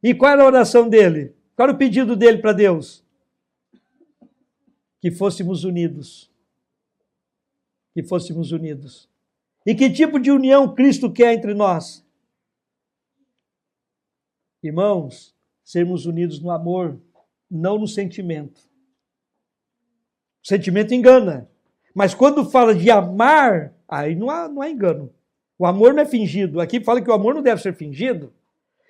E qual era a oração dele? Qual era o pedido dele para Deus? Que fôssemos unidos. Que fôssemos unidos. E que tipo de união Cristo quer entre nós? Irmãos, sermos unidos no amor, não no sentimento. O sentimento engana. Mas quando fala de amar, aí não há engano. O amor não é fingido. Aqui fala que o amor não deve ser fingido.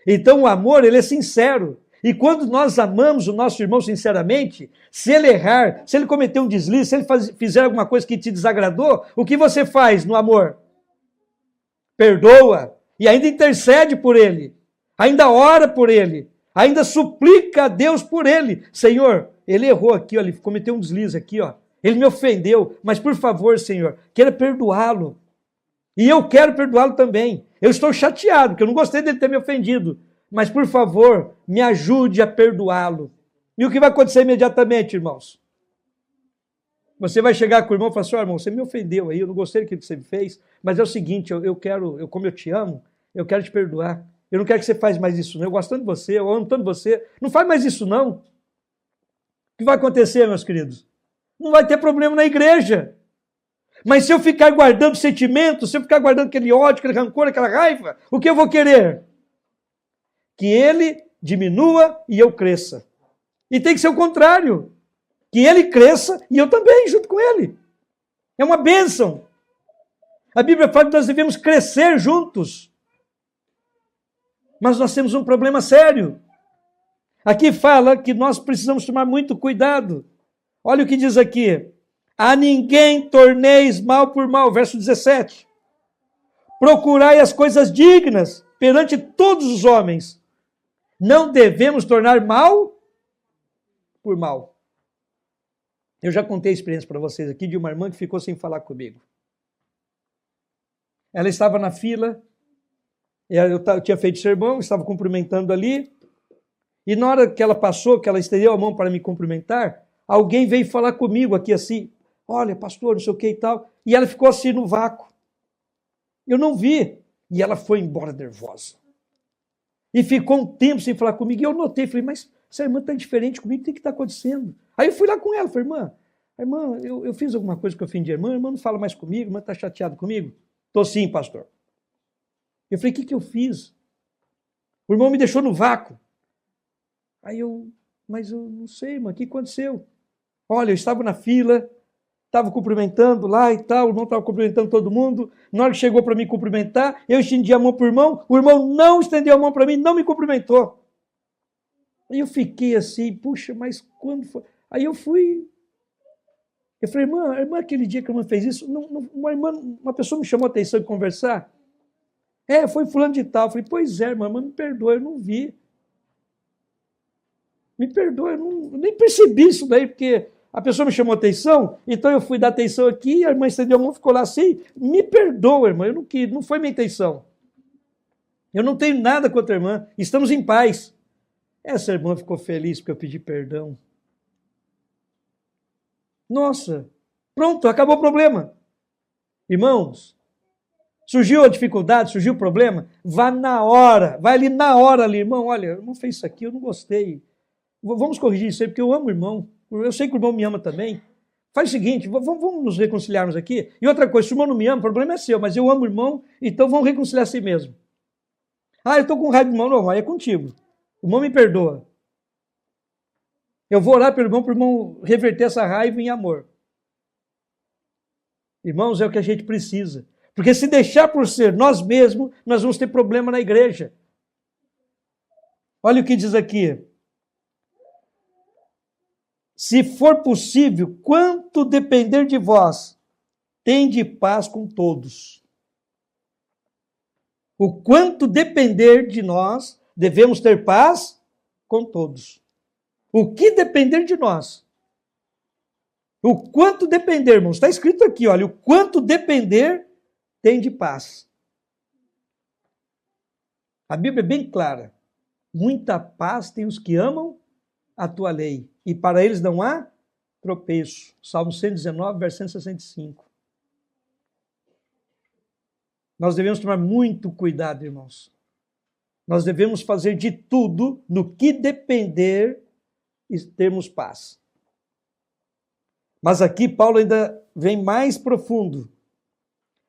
Então o amor, ele é sincero. E quando nós amamos o nosso irmão sinceramente, se ele errar, se ele cometer um deslize, se ele fizer alguma coisa que te desagradou, o que você faz no amor? Perdoa e ainda intercede por ele, ainda ora por ele, ainda suplica a Deus por ele. Senhor, ele errou aqui, ele cometeu um deslize aqui, ele me ofendeu, mas por favor, Senhor, queira perdoá-lo. E eu quero perdoá-lo também. Eu estou chateado, porque eu não gostei dele ter me ofendido. Mas, por favor, me ajude a perdoá-lo. E o que vai acontecer imediatamente, irmãos? Você vai chegar com o irmão e falar assim, irmão, você me ofendeu aí, eu não gostei do que você me fez, mas é o seguinte, como eu te amo, eu quero te perdoar. Eu não quero que você faça mais isso, não. Eu gosto tanto de você, eu amo tanto você. Não faz mais isso, não. O que vai acontecer, meus queridos? Não vai ter problema na igreja. Mas se eu ficar guardando sentimentos, se eu ficar guardando aquele ódio, aquele rancor, aquela raiva, o que eu vou querer? Que ele diminua e eu cresça. E tem que ser o contrário. Que ele cresça e eu também, junto com ele. É uma bênção. A Bíblia fala que nós devemos crescer juntos. Mas nós temos um problema sério. Aqui fala que nós precisamos tomar muito cuidado. Olha o que diz aqui. A ninguém torneis mal por mal. Verso 17. Procurai as coisas dignas perante todos os homens. Não devemos tornar mal por mal. Eu já contei a experiência para vocês aqui de uma irmã que ficou sem falar comigo. Ela estava na fila, eu tinha feito sermão, estava cumprimentando ali, e na hora que ela passou, que ela estendeu a mão para me cumprimentar, alguém veio falar comigo aqui assim, olha, pastor, não sei o que e tal, e ela ficou assim no vácuo. Eu não vi, e ela foi embora nervosa. E ficou um tempo sem falar comigo, e eu notei, falei, mas essa irmã está diferente comigo, o que está acontecendo? Aí eu fui lá com ela, falei, irmã, eu fiz alguma coisa que eu ofendi a irmã não fala mais comigo, a irmã está chateada comigo? Estou sim, pastor. Eu falei, o que eu fiz? O irmão me deixou no vácuo. Aí mas eu não sei, irmã, o que aconteceu? Olha, eu estava na fila, estava cumprimentando lá e tal, o irmão estava cumprimentando todo mundo, na hora que chegou para me cumprimentar, eu estendi a mão para o irmão não estendeu a mão para mim, não me cumprimentou. Aí eu fiquei assim, puxa, mas quando foi? Aí eu falei, irmã, aquele dia que a irmã fez isso, uma pessoa me chamou a atenção de conversar. Foi fulano de tal. Eu falei, pois é, irmã, me perdoa, eu não vi. Me perdoa, eu nem percebi isso daí, porque a pessoa me chamou a atenção, então eu fui dar atenção aqui, a irmã estendeu a mão, ficou lá assim, me perdoa, irmã, não foi minha intenção. Eu não tenho nada contra a irmã, estamos em paz. Essa irmã ficou feliz porque eu pedi perdão. Nossa, pronto, acabou o problema. Irmãos, surgiu a dificuldade, surgiu o problema, vai ali na hora ali, irmão, olha, o irmão fez isso aqui, eu não gostei. Vamos corrigir isso aí, porque eu amo o irmão. Eu sei que o irmão me ama também. Faz o seguinte, vamos nos reconciliarmos aqui. E outra coisa, se o irmão não me ama, o problema é seu, mas eu amo o irmão, então vamos reconciliar a si mesmo. Eu estou com raiva do irmão, não, aí é contigo. O irmão me perdoa. Eu vou orar pelo irmão reverter essa raiva em amor. Irmãos, é o que a gente precisa. Porque se deixar por ser nós mesmos, nós vamos ter problema na igreja. Olha o que diz aqui. Se for possível, quanto depender de vós, tende paz com todos. O quanto depender de nós, devemos ter paz com todos. O que depender de nós. O quanto depender, irmãos. Está escrito aqui, olha. O quanto depender, tem de paz. A Bíblia é bem clara. Muita paz tem os que amam a tua lei. E para eles não há tropeço. Salmo 119, versículo 165. Nós devemos tomar muito cuidado, irmãos. Nós devemos fazer de tudo no que depender e termos paz. Mas aqui Paulo ainda vem mais profundo.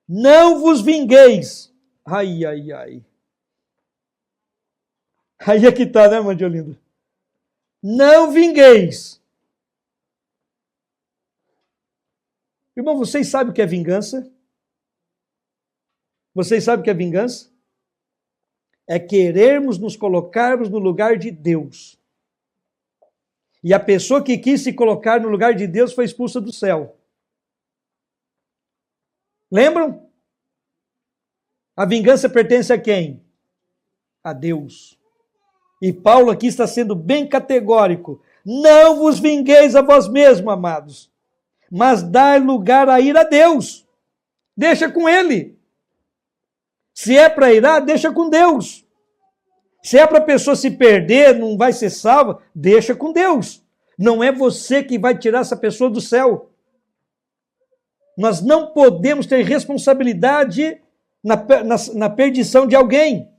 Não vos vingueis. Ai. Aí é que está, né, irmã de Olinda? Não vingueis. Irmão, vocês sabem o que é vingança? Vocês sabem o que é vingança? É querermos nos colocarmos no lugar de Deus. E a pessoa que quis se colocar no lugar de Deus foi expulsa do céu. Lembram? A vingança pertence a quem? A Deus. E Paulo aqui está sendo bem categórico. Não vos vingueis a vós mesmos, amados, mas dai lugar a ir a Deus. Deixa com Ele. Se é para irar, deixa com Deus. Se é para a pessoa se perder, não vai ser salva, deixa com Deus. Não é você que vai tirar essa pessoa do céu. Nós não podemos ter responsabilidade na perdição de alguém.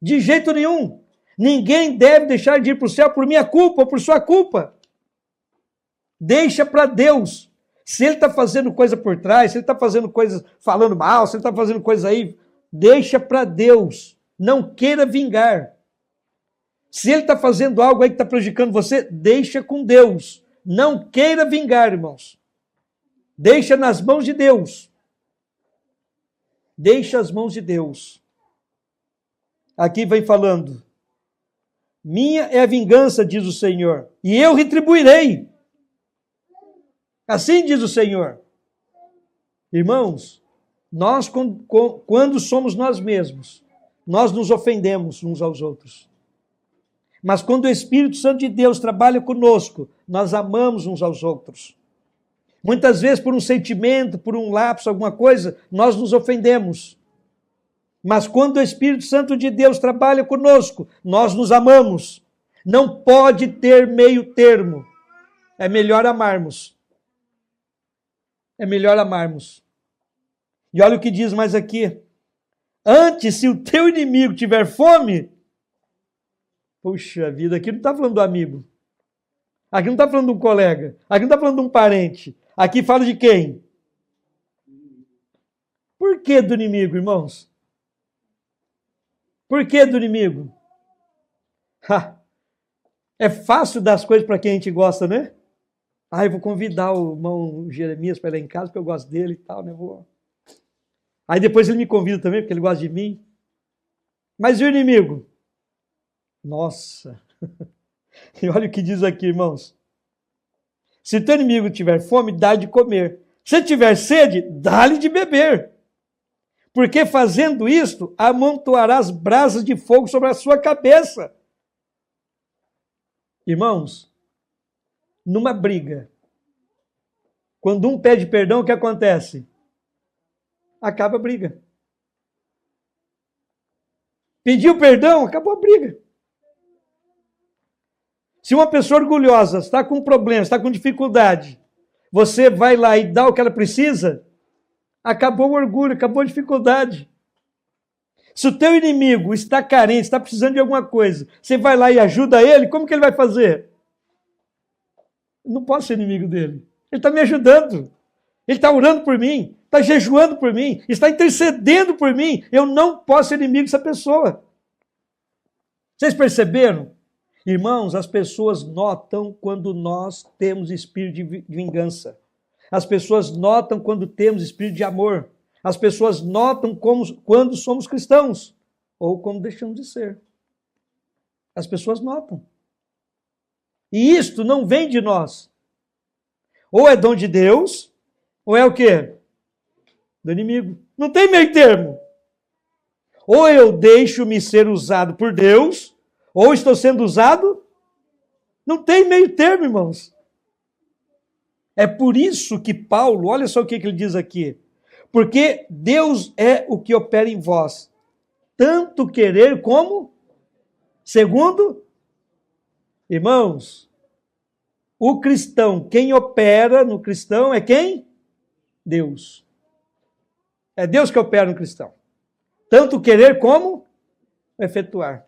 De jeito nenhum. Ninguém deve deixar de ir para o céu por minha culpa ou por sua culpa. Deixa para Deus. Se ele está fazendo coisa por trás, se ele está fazendo coisas falando mal, se ele está fazendo coisa aí, deixa para Deus. Não queira vingar. Se ele está fazendo algo aí que está prejudicando você, deixa com Deus. Não queira vingar, irmãos. Deixa nas mãos de Deus. Deixa as mãos de Deus. Aqui vem falando. Minha é a vingança, diz o Senhor, e eu retribuirei. Assim diz o Senhor. Irmãos, nós quando somos nós mesmos, nós nos ofendemos uns aos outros. Mas quando o Espírito Santo de Deus trabalha conosco, nós amamos uns aos outros. Muitas vezes por um sentimento, por um lapso, alguma coisa, nós nos ofendemos. Mas quando o Espírito Santo de Deus trabalha conosco, nós nos amamos. Não pode ter meio termo. É melhor amarmos. É melhor amarmos. E olha o que diz mais aqui. Antes, se o teu inimigo tiver fome, puxa vida, aqui não está falando do amigo. Aqui não está falando de um colega. Aqui não está falando de um parente. Aqui fala de quem? Por que do inimigo, irmãos? Por que do inimigo? É fácil dar as coisas para quem a gente gosta, né? Eu vou convidar o irmão Jeremias para ir lá em casa, porque eu gosto dele e tal, né? Aí depois ele me convida também, porque ele gosta de mim. Mas e o inimigo? Nossa! E olha o que diz aqui, irmãos. Se teu inimigo tiver fome, dá-lhe de comer. Se tiver sede, dá-lhe de beber. Porque fazendo isto, amontoarás brasas de fogo sobre a sua cabeça. Irmãos, numa briga, quando um pede perdão, o que acontece? Acaba a briga. Pediu perdão, acabou a briga. Se uma pessoa orgulhosa está com problema, está com dificuldade, você vai lá e dá o que ela precisa, acabou o orgulho, acabou a dificuldade. Se o teu inimigo está carente, está precisando de alguma coisa, você vai lá e ajuda ele, como que ele vai fazer? Eu não posso ser inimigo dele. Ele está me ajudando. Ele está orando por mim, está jejuando por mim, está intercedendo por mim. Eu não posso ser inimigo dessa pessoa. Vocês perceberam? Irmãos, as pessoas notam quando nós temos espírito de vingança. As pessoas notam quando temos espírito de amor. As pessoas notam quando somos cristãos ou quando deixamos de ser. As pessoas notam. E isto não vem de nós. Ou é dom de Deus, ou é o quê? Do inimigo. Não tem meio termo. Ou eu deixo-me ser usado por Deus, ou estou sendo usado. Não tem meio termo, irmãos. É por isso que Paulo, olha só o que ele diz aqui. Porque Deus é o que opera em vós, tanto querer como segundo. Irmãos, o cristão, quem opera no cristão é quem? Deus. É Deus que opera no cristão. Tanto querer como efetuar.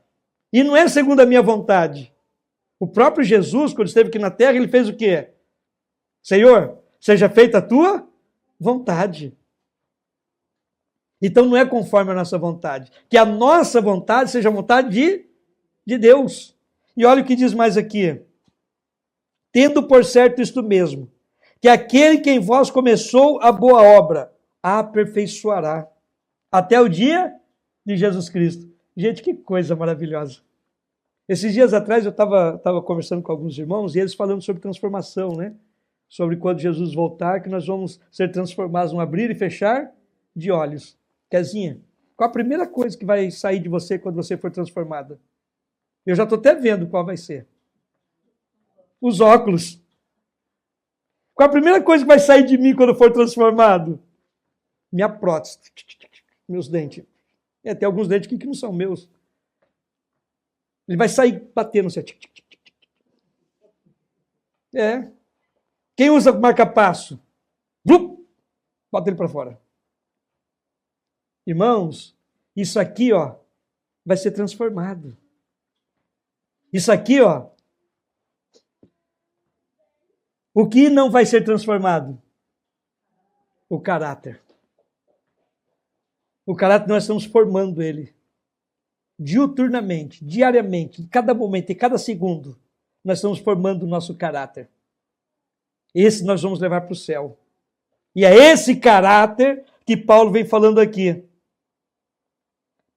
E não é segundo a minha vontade. O próprio Jesus, quando esteve aqui na terra, ele fez o quê? Senhor, seja feita a tua vontade. Então não é conforme a nossa vontade. Que a nossa vontade seja a vontade de Deus. E olha o que diz mais aqui. Tendo por certo isto mesmo, que aquele que em vós começou a boa obra, a aperfeiçoará até o dia de Jesus Cristo. Gente, que coisa maravilhosa. Esses dias atrás eu estava conversando com alguns irmãos e eles falando sobre transformação, né? Sobre quando Jesus voltar, que nós vamos ser transformados num abrir e fechar de olhos. Kezinha, qual a primeira coisa que vai sair de você quando você for transformada? Eu já estou até vendo qual vai ser. Os óculos. Qual a primeira coisa que vai sair de mim quando eu for transformado? Minha prótese. Meus dentes. Tem alguns dentes aqui que não são meus. Ele vai sair batendo. Assim, Quem usa marca-passo? Bota ele para fora. Irmãos, isso aqui, ó, vai ser transformado. Isso aqui, ó, o que não vai ser transformado? O caráter. O caráter nós estamos formando ele. Diuturnamente, diariamente, em cada momento, em cada segundo, nós estamos formando o nosso caráter. Esse nós vamos levar para o céu. E é esse caráter que Paulo vem falando aqui.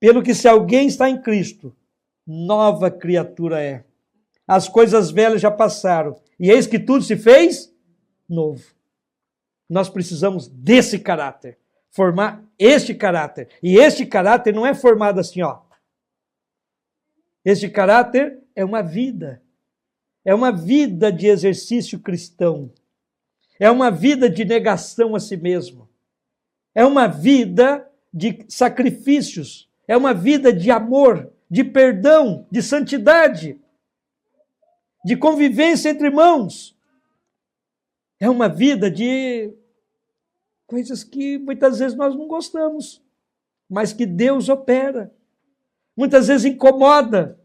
Pelo que se alguém está em Cristo, nova criatura é. As coisas velhas já passaram, e eis que tudo se fez novo. Nós precisamos desse caráter, formar este caráter. E este caráter não é formado assim, ó. Este caráter é uma vida. É uma vida de exercício cristão. É uma vida de negação a si mesmo. É uma vida de sacrifícios. É uma vida de amor, de perdão, de santidade, de convivência entre irmãos. É uma vida de coisas que muitas vezes nós não gostamos, mas que Deus opera. Muitas vezes incomoda,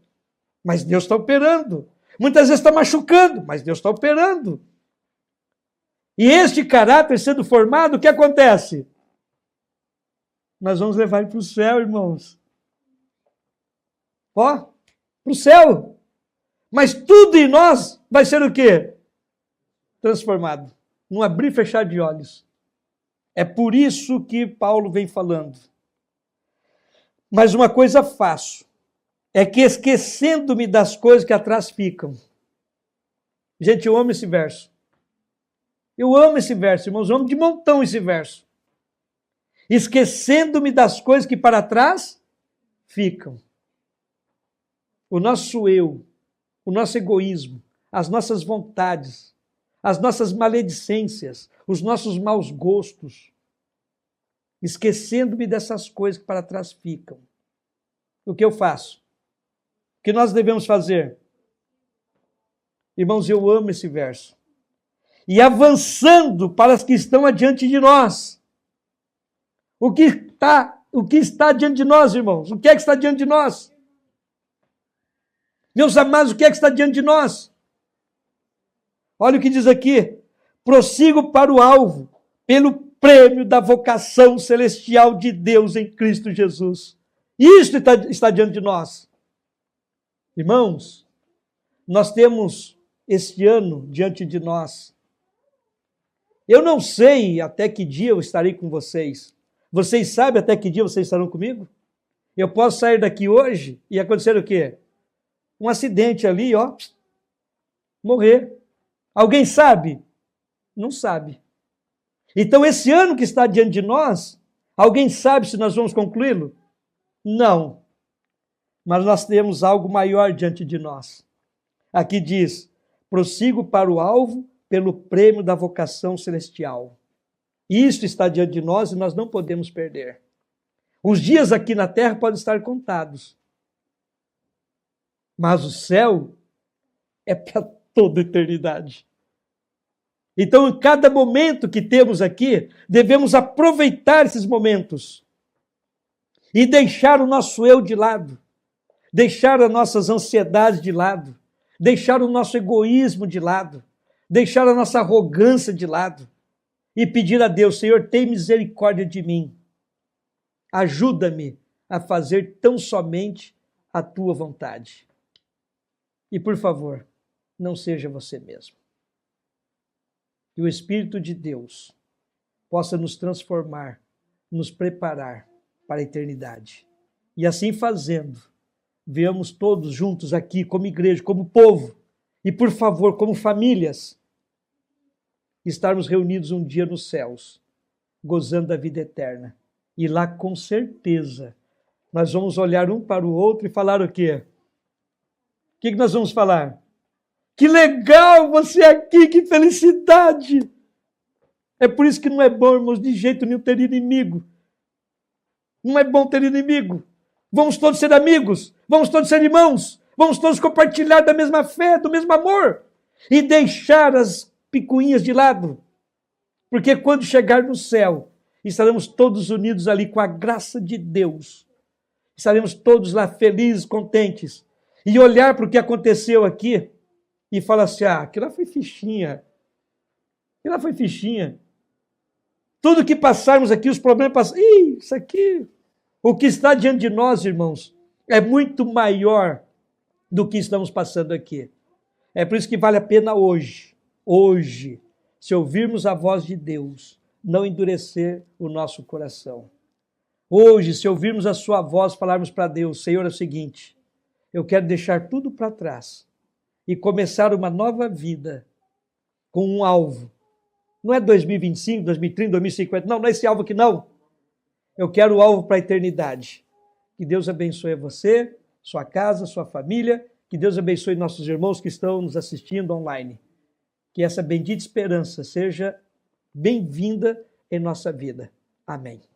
mas Deus está operando. Muitas vezes está machucando, mas Deus está operando. E este caráter sendo formado, o que acontece? Nós vamos levar ele para o céu, irmãos. Ó, para o céu. Mas tudo em nós vai ser o quê? Transformado. Num abrir e fechar de olhos. É por isso que Paulo vem falando. Mas uma coisa faço, é que esquecendo-me das coisas que atrás ficam. Gente, eu amo esse verso. Eu amo esse verso, irmãos, eu amo de montão esse verso. Esquecendo-me das coisas que para trás ficam. O nosso eu, o nosso egoísmo, as nossas vontades, as nossas maledicências, os nossos maus gostos. Esquecendo-me dessas coisas que para trás ficam. O que eu faço? O que nós devemos fazer? Irmãos, eu amo esse verso. E avançando para as que estão adiante de nós. O que está diante de nós, irmãos? O que é que está diante de nós? Meus amados, o que é que está diante de nós? Olha o que diz aqui. Prossigo para o alvo, pelo prêmio da vocação celestial de Deus em Cristo Jesus. Isto está diante de nós. Irmãos, nós temos este ano diante de nós. Eu não sei até que dia eu estarei com vocês. Vocês sabem até que dia vocês estarão comigo? Eu posso sair daqui hoje e acontecer o quê? Um acidente ali, ó, morrer. Alguém sabe? Não sabe. Então, esse ano que está diante de nós, alguém sabe se nós vamos concluí-lo? Não. Mas nós temos algo maior diante de nós. Aqui diz, prossigo para o alvo pelo prêmio da vocação celestial. Isso está diante de nós e nós não podemos perder. Os dias aqui na terra podem estar contados. Mas o céu é para toda a eternidade. Então, em cada momento que temos aqui, devemos aproveitar esses momentos e deixar o nosso eu de lado, deixar as nossas ansiedades de lado, deixar o nosso egoísmo de lado, deixar a nossa arrogância de lado e pedir a Deus, Senhor, tem misericórdia de mim. Ajuda-me a fazer tão somente a tua vontade. E, por favor, não seja você mesmo. Que o Espírito de Deus possa nos transformar, nos preparar para a eternidade. E assim fazendo, venhamos todos juntos aqui, como igreja, como povo, e por favor, como famílias, estarmos reunidos um dia nos céus, gozando da vida eterna. E lá, com certeza, nós vamos olhar um para o outro e falar o quê? O que nós vamos falar? Que legal você aqui, que felicidade! É por isso que não é bom, irmãos, de jeito nenhum ter inimigo. Não é bom ter inimigo. Vamos todos ser amigos, vamos todos ser irmãos, vamos todos compartilhar da mesma fé, do mesmo amor e deixar as picuinhas de lado. Porque quando chegar no céu Estaremos todos unidos ali com a graça de Deus. Estaremos todos lá felizes, contentes. E olhar para o que aconteceu aqui e falar assim, aquilo lá foi fichinha. Aquilo lá foi fichinha. Tudo que passarmos aqui, os problemas passaram. Isso aqui. O que está diante de nós, irmãos, é muito maior do que estamos passando aqui. É por isso que vale a pena hoje, se ouvirmos a voz de Deus, não endurecer o nosso coração. Hoje, se ouvirmos a sua voz, falarmos para Deus, Senhor, é o seguinte, eu quero deixar tudo para trás e começar uma nova vida com um alvo. Não é 2025, 2030, 2050, não é esse alvo aqui não. Eu quero o alvo para a eternidade. Que Deus abençoe você, sua casa, sua família, que Deus abençoe nossos irmãos que estão nos assistindo online. Que essa bendita esperança seja bem-vinda em nossa vida. Amém.